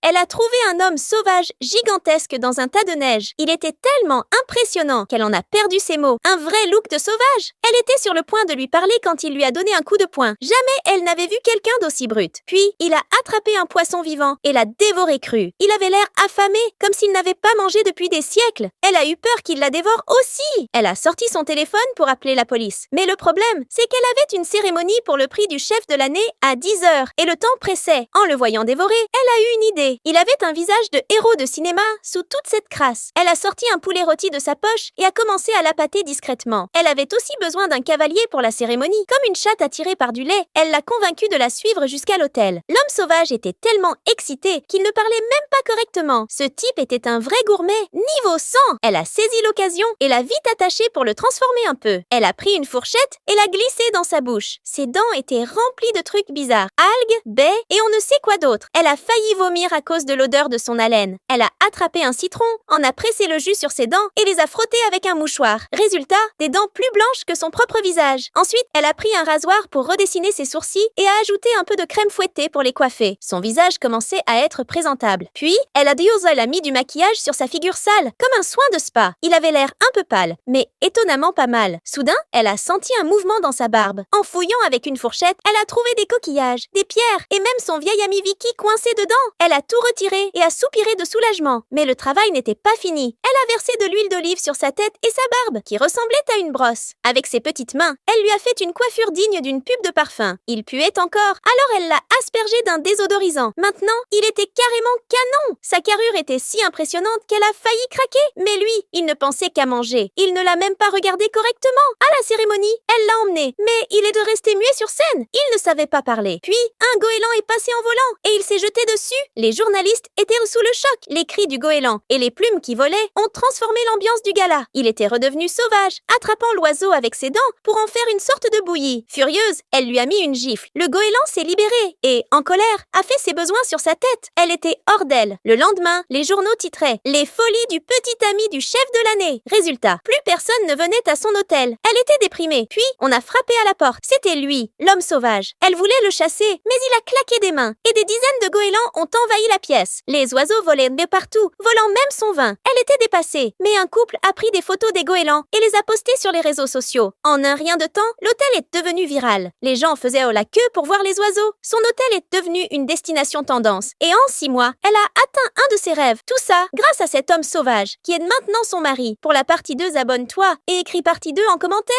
Elle a trouvé un homme sauvage gigantesque dans un tas de neige. Il était tellement impressionnant qu'elle en a perdu ses mots. Un vrai look de sauvage. Elle était sur le point de lui parler quand il lui a donné un coup de poing. Jamais elle n'avait vu quelqu'un d'aussi brut. Puis, il a attrapé un poisson vivant et l'a dévoré cru. Il avait l'air affamé, comme s'il n'avait pas mangé depuis des siècles. Elle a eu peur qu'il la dévore aussi. Elle a sorti son téléphone pour appeler la police. Mais le problème, c'est qu'elle avait une cérémonie pour le prix du chef de l'année à 10 heures et le temps pressait. En le voyant dévorer, elle a eu une idée. Il avait un visage de héros de cinéma sous toute cette crasse. Elle a sorti un poulet rôti de sa poche et a commencé à l'appâter discrètement. Elle avait aussi besoin d'un cavalier pour la cérémonie. Comme une chatte attirée par du lait, elle l'a convaincu de la suivre jusqu'à l'hôtel. L'homme sauvage était tellement excité qu'il ne parlait même pas correctement. Ce type était un vrai gourmet, niveau 100. Elle a saisi l'occasion et l'a vite attaché pour le transformer un peu. Elle a pris une fourchette et l'a glissée dans sa bouche. Ses dents étaient remplies de trucs bizarres. Algues, baies et on ne sait quoi d'autre. Elle a failli vomir à cause de l'odeur de son haleine. Elle a attrapé un citron, en a pressé le jus sur ses dents et les a frottés avec un mouchoir. Résultat, des dents plus blanches que son propre visage. Ensuite, elle a pris un rasoir pour redessiner ses sourcils et a ajouté un peu de crème fouettée pour les coiffer. Son visage commençait à être présentable. Puis, elle a mis du maquillage sur sa figure sale, comme un soin de spa. Il avait l'air un peu pâle, mais étonnamment pas mal. Soudain, elle a senti un mouvement dans sa barbe. En fouillant avec une fourchette, elle a trouvé des coquillages, des pierres et même son vieil ami Vicky coincé dedans. Elle a tout retiré et a soupiré de soulagement. Mais le travail n'était pas fini. Elle a versé de l'huile d'olive sur sa tête et sa barbe, qui ressemblait à une brosse. Avec ses petites mains, elle lui a fait une coiffure digne d'une pub de parfum. Il puait encore, alors elle l'a aspergé d'un désodorisant. Maintenant, il était carrément canon. Sa carrure était si impressionnante qu'elle a failli craquer. Mais lui, il ne pensait qu'à manger. Il ne l'a même pas regardé correctement. À la cérémonie, elle l'a emmené. Mais il est de rester muet sur scène. Il ne savait pas parler. Puis, un goéland est passé en volant et il s'est jeté dessus. Les journalistes étaient sous le choc. Les cris du goéland et les plumes qui volaient ont transformé l'ambiance du gala. Il était redevenu sauvage, attrapant l'oiseau avec ses dents pour en faire une sorte de bouillie. Furieuse, elle lui a mis une gifle. Le goéland s'est libéré et, en colère, a fait ses besoins sur sa tête. Elle était hors d'elle. Le lendemain, les journaux titraient « Les folies du petit ami du chef de l'année ». Résultat, plus personne ne venait à son hôtel. Elle était déprimée. Puis, on a frappé à la porte. C'était lui, l'homme sauvage. Elle voulait le chasser, mais il a claqué des mains et des dizaines de goélands ont envahi la pièce. Les oiseaux volaient de partout, volant même son vin. Elle était dépassée, mais un couple a pris des photos des goélands et les a postées sur les réseaux sociaux. En un rien de temps, l'hôtel est devenu viral. Les gens faisaient la queue pour voir les oiseaux. Son hôtel est devenu une destination tendance. Et en 6 mois, elle a atteint un de ses rêves. Tout ça grâce à cet homme sauvage, qui est maintenant son mari. Pour la partie 2, abonne-toi et écris partie 2 en commentaire.